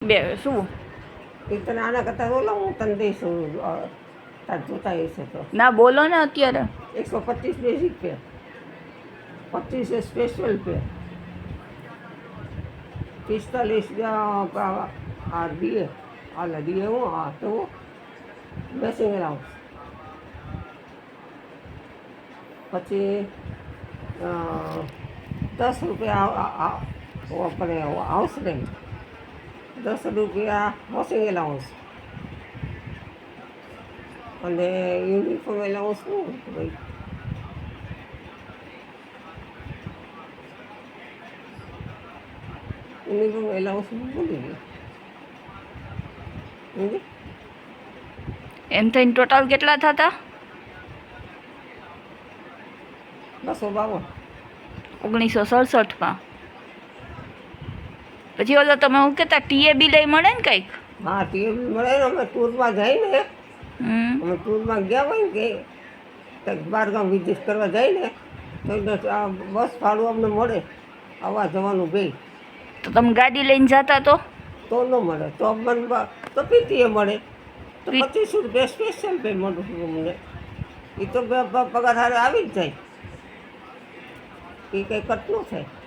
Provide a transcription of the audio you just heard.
બે શું એ તને આના કરતાં બોલો હું તને દઈશું તાર જોતા હશે તો ના બોલો ને અત્યારે 125 બેઝિક पे 25 है स्पेशल पे 45 आ दिए आला दिए हूँ हाँ तो बेसिंग अलाउंस પછી 10 રૂપિયા આપણે હાઉસ રેન્ટ 10 રૂપિયા વોશિંગ એલાઉન્સ અને યુનિફોર્મ એલાઉન્સ શું ભાઈ યુનિફોર્મ એલાઉન્સ ભૂલી ગઈ એમ થઈને ટોટલ કેટલા થતા 252 1967માં પછી ઓલો તમે હું કહેતા ટીએબી લઈ મળે ને કંઈક હા ટીવી મળે ને અમે ટૂરમાં જઈને અમે ટૂરમાં ગયા હોય ને કે કંઈક બહારગામ વિઝિટ કરવા જઈને તો આ બસ ભાડું અમને મળે આવવા જવાનું બે તો તમે ગાડી લઈને જતા તો ન મળે તો મને તો પીટીએ મળે તો 25 રૂપિયા સ્પેશિયલ પે મળે અમને એ તો પગાર હારે આવી જ જાય એ કંઈ કટ ન થાય